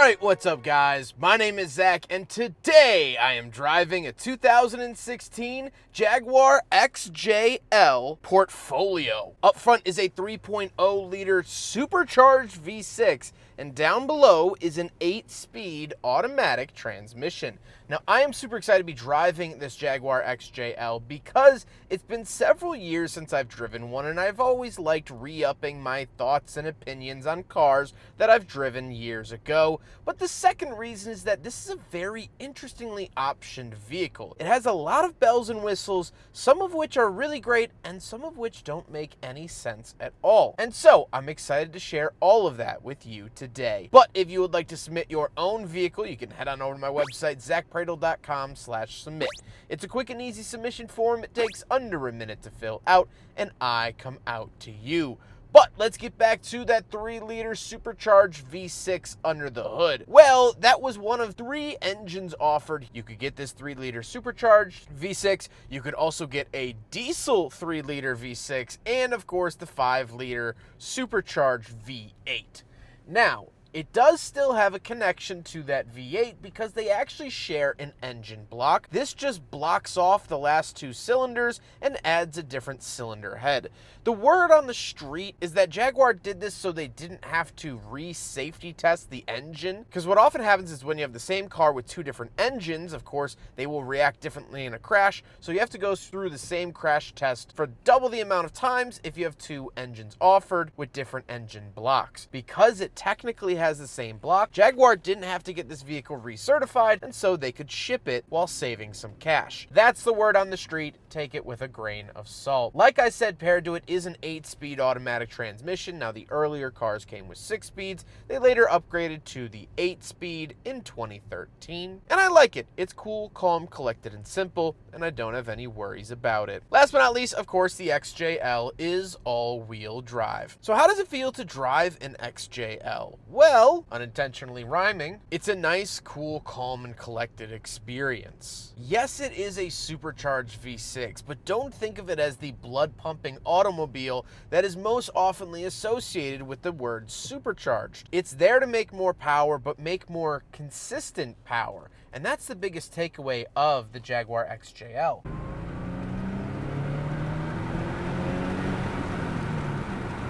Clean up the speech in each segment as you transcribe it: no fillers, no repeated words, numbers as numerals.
Alright, what's up guys? My name is Zack, and today I am driving a 2016 Jaguar XJL Portfolio. Up front is a 3.0 liter supercharged V6, and down below is an 8-speed automatic transmission. Now, I am super excited to be driving this Jaguar XJL because it's been several years since I've driven one, and I've always liked re-upping my thoughts and opinions on cars that I've driven years ago. But the second reason is that this is a very interestingly optioned vehicle. It has a lot of bells and whistles, some of which are really great and some of which don't make any sense at all. And so I'm excited to share all of that with you today. But if you would like to submit your own vehicle, you can head on over to my website, zackpradel.com/submit. It's a quick and easy submission form. It takes under a minute to fill out, and I come out to you. But let's get back to that 3-liter supercharged V6 under the hood. Well, that was one of 3 engines offered. You could get this 3-liter supercharged V6. You could also get a diesel 3-liter V6, and of course the 5-liter supercharged V8. Now, it does still have a connection to that V8 because they actually share an engine block. This just blocks off the last 2 cylinders and adds a different cylinder head. The word on the street is that Jaguar did this so they didn't have to re-safety test the engine, because what often happens is when you have the same car with 2 different engines, of course, they will react differently in a crash, so you have to go through the same crash test for double the amount of times if you have 2 engines offered with different engine blocks. Because it technically has the same block, Jaguar didn't have to get this vehicle recertified, and so they could ship it while saving some cash. That's the word on the street. Take it with a grain of salt. Like I said, paired to it is an 8-speed automatic transmission. Now, the earlier cars came with 6 speeds. They later upgraded to the 8-speed in 2013, and I like it. It's cool, calm, collected, and simple, and I don't have any worries about it. Last but not least, of course, the XJL is all-wheel drive. So how does it feel to drive an XJL? Well, unintentionally rhyming, it's a nice, cool, calm, and collected experience. Yes, it is a supercharged V6, but don't think of it as the blood-pumping automobile that is most oftenly associated with the word supercharged. It's there to make more power, but make more consistent power. And that's the biggest takeaway of the Jaguar XJL.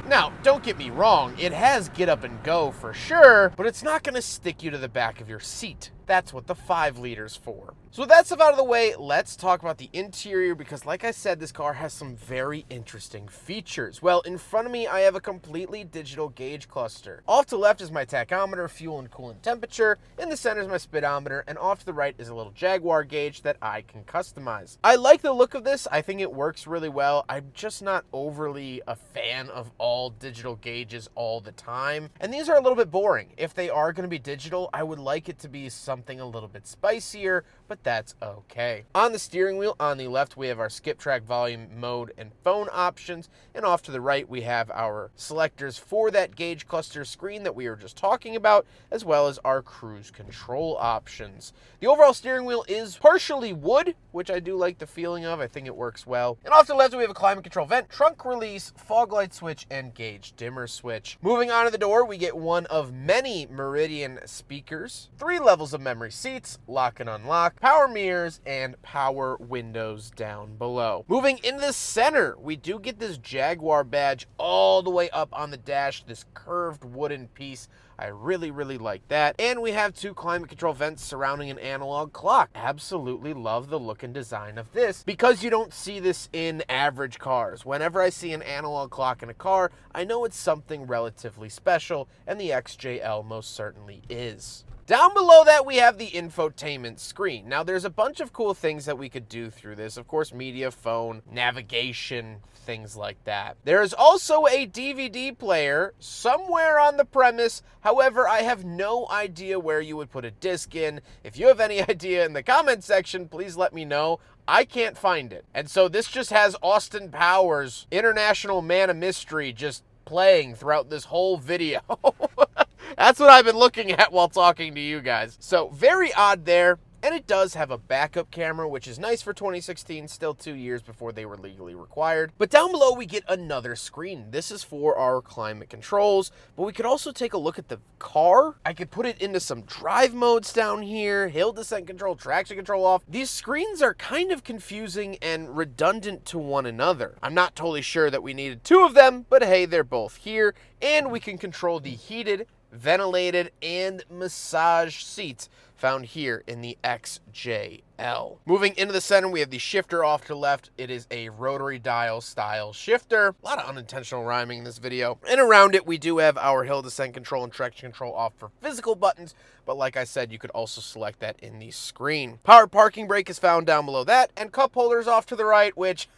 Now, don't get me wrong, it has get up and go for sure, but it's not gonna stick you to the back of your seat. That's what the 5-liter's for. So with that stuff out of the way, let's talk about the interior, because like I said, this car has some very interesting features. Well, in front of me, I have a completely digital gauge cluster. Off to the left is my tachometer, fuel and coolant temperature. In the center is my speedometer, and off to the right is a little Jaguar gauge that I can customize. I like the look of this. I think it works really well. I'm just not overly a fan of all digital gauges all the time, and these are a little bit boring. If they are going to be digital, I would like it to be something a little bit spicier, but that's okay. On the steering wheel, on the left, we have our skip track, volume, mode, and phone options, and off to the right, we have our selectors for that gauge cluster screen that we were just talking about, as well as our cruise control options. The overall steering wheel is partially wood, which I do like the feeling of. I think it works well. And off to the left, we have a climate control vent, trunk release, fog light switch, and gauge dimmer switch. Moving on to the door, we get one of many Meridian speakers, 3 levels of memory seats, lock and unlock, power mirrors, and power windows down below. Moving into the center, we do get this Jaguar badge all the way up on the dash, this curved wooden piece. I really, really like that. And we have 2 climate control vents surrounding an analog clock. Absolutely love the look and design of this, because you don't see this in average cars. Whenever I see an analog clock in a car, I know it's something relatively special, and the XJL most certainly is. Down below that, we have the infotainment screen. Now, there's a bunch of cool things that we could do through this. Of course, media, phone, navigation, things like that. There is also a DVD player somewhere on the premise. However, I have no idea where you would put a disc in. If you have any idea in the comment section, please let me know. I can't find it. And so this just has Austin Powers, International Man of Mystery, just playing throughout this whole video. That's what I've been looking at while talking to you guys. So very odd there. And it does have a backup camera, which is nice for 2016, still 2 years before they were legally required. But down below we get another screen. This is for our climate controls, but we could also take a look at the car. I could put it into some drive modes down here, hill descent control, traction control off. These screens are kind of confusing and redundant to one another. I'm not totally sure that we needed 2 of them, but hey, they're both here, and we can control the heated, ventilated, and massage seats found here in the XJL. Moving into the center, we have the shifter off to the left. It is a rotary dial style shifter. A lot of unintentional rhyming in this video. And around it, we do have our hill descent control and traction control off for physical buttons, but like I said, you could also select that in the screen. Power parking brake is found down below that, and cup holders off to the right, which,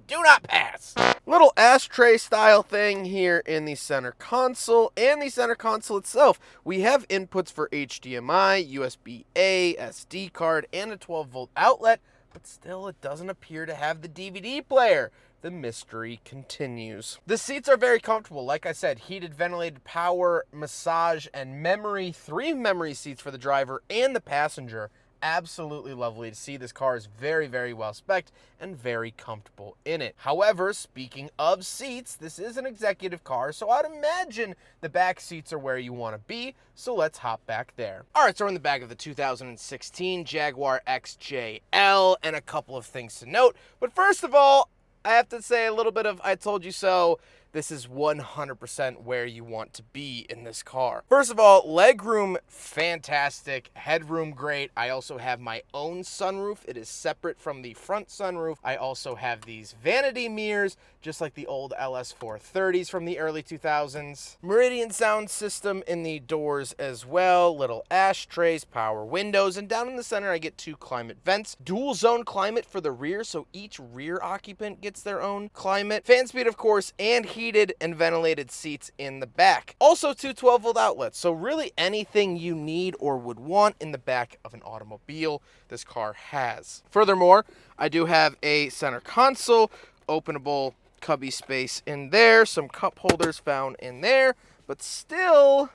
do not pass. Little ashtray style thing here in the center console, and the center console itself. We have inputs for HDMI, USB-A, SD card, and a 12-volt outlet, but still it doesn't appear to have the DVD player. The mystery continues. The seats are very comfortable. Like I said, heated, ventilated, power, massage, and memory. 3 memory seats for the driver and the passenger. Absolutely lovely to see. This car is very, very well spec'd and very comfortable in it. However, speaking of seats, this is an executive car, so I'd imagine the back seats are where you want to be, so let's hop back there. All right, so we're in the back of the 2016 Jaguar XJL, and a couple of things to note. But first of all, I have to say a little bit of I told you so. This is 100% where you want to be in this car. First of all, legroom, fantastic. Headroom, great. I also have my own sunroof. It is separate from the front sunroof. I also have these vanity mirrors, just like the old LS430s from the early 2000s. Meridian sound system in the doors as well. Little ashtrays, power windows, and down in the center I get 2 climate vents. Dual zone climate for the rear, so each rear occupant gets their own climate. Fan speed, of course, and heated and ventilated seats in the back. Also 2 12-volt outlets, so really anything you need or would want in the back of an automobile, this car has. Furthermore, I do have a center console, openable cubby space in there, some cup holders found in there, but still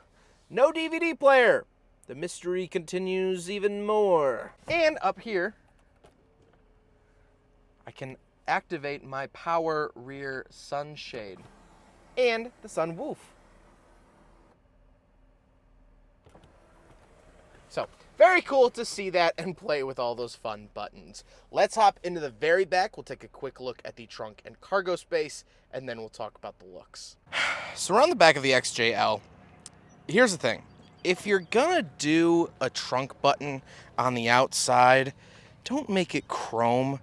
no DVD player. The mystery continues even more. And up here, I can activate my power rear sunshade and the sunroof. So, very cool to see that and play with all those fun buttons. Let's hop into the very back. We'll take a quick look at the trunk and cargo space, and then we'll talk about the looks. So around the back of the XJL, here's the thing. If you're gonna do a trunk button on the outside, don't make it chrome.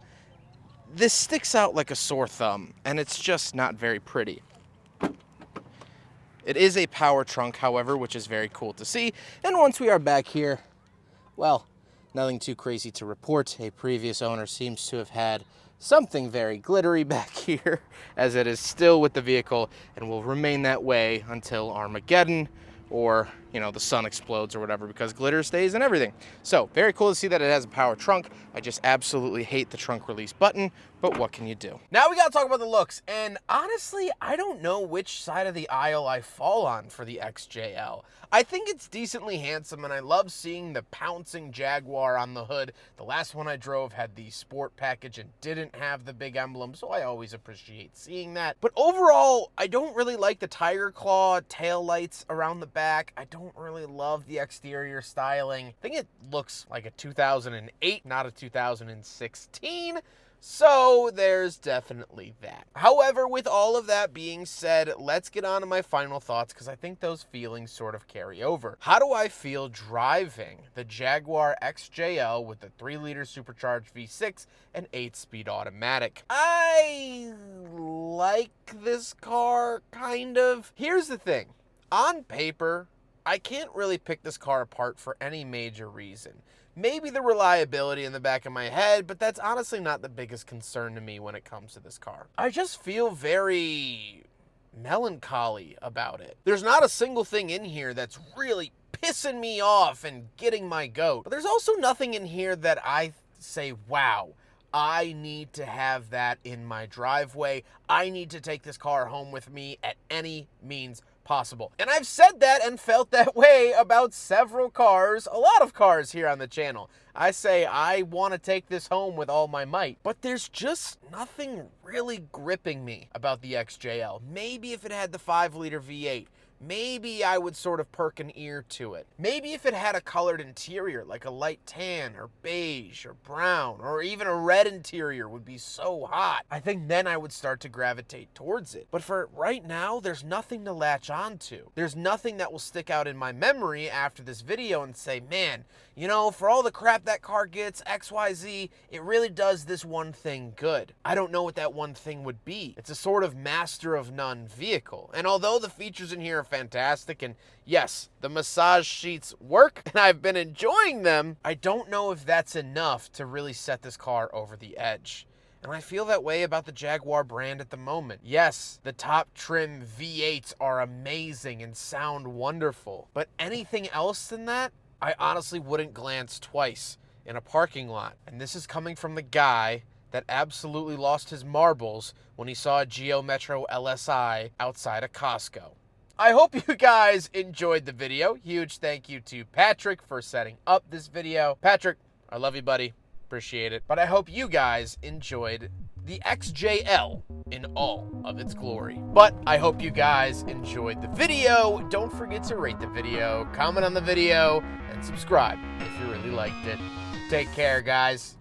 This sticks out like a sore thumb, and it's just not very pretty. It is a power trunk, however, which is very cool to see. And once we are back here, well, nothing too crazy to report. A previous owner seems to have had something very glittery back here, as it is still with the vehicle and will remain that way until Armageddon, or, you know, the sun explodes or whatever, because glitter stays and everything. So, very cool to see that it has a power trunk. I just absolutely hate the trunk release button, but what can you do? Now we gotta talk about the looks, and honestly, I don't know which side of the aisle I fall on for the XJL. I think it's decently handsome, and I love seeing the pouncing Jaguar on the hood. The last one I drove had the sport package and didn't have the big emblem, so I always appreciate seeing that. But overall, I don't really like the tiger claw tail lights around the back. I don't really love the exterior styling. I think it looks like a 2008, not a 2016. So there's definitely that. However, with all of that being said, let's get on to my final thoughts, because I think those feelings sort of carry over. How do I feel driving the Jaguar XJL with the 3-liter supercharged V6 and 8-speed automatic? I like this car, kind of. Here's the thing. On paper, I can't really pick this car apart for any major reason. Maybe the reliability in the back of my head, but that's honestly not the biggest concern to me when it comes to this car. I just feel very melancholy about it. There's not a single thing in here that's really pissing me off and getting my goat. But there's also nothing in here that I say, wow, I need to have that in my driveway. I need to take this car home with me at any means possible. And I've said that and felt that way about several cars, a lot of cars here on the channel. I say I want to take this home with all my might, but there's just nothing really gripping me about the XJL. Maybe if it had the 5-liter V8, maybe I would sort of perk an ear to it. Maybe if it had a colored interior, like a light tan or beige or brown, or even a red interior would be so hot. I think then I would start to gravitate towards it. But for right now, there's nothing to latch on to. There's nothing that will stick out in my memory after this video and say, man, you know, for all the crap that car gets, XYZ, it really does this one thing good. I don't know what that one thing would be. It's a sort of master of none vehicle. And although the features in here are fantastic, and yes, the massage sheets work, and I've been enjoying them, I don't know if that's enough to really set this car over the edge. And I feel that way about the Jaguar brand at the moment. Yes, the top trim V8s are amazing and sound wonderful, but anything else than that, I honestly wouldn't glance twice in a parking lot. And this is coming from the guy that absolutely lost his marbles when he saw a Geo Metro LSI outside of Costco. I hope you guys enjoyed the video. Huge thank you to Patrick for setting up this video. Patrick, I love you, buddy. Appreciate it. But I hope you guys enjoyed the XJL in all of its glory. But I hope you guys enjoyed the video. Don't forget to rate the video, comment on the video, and subscribe if you really liked it. Take care, guys.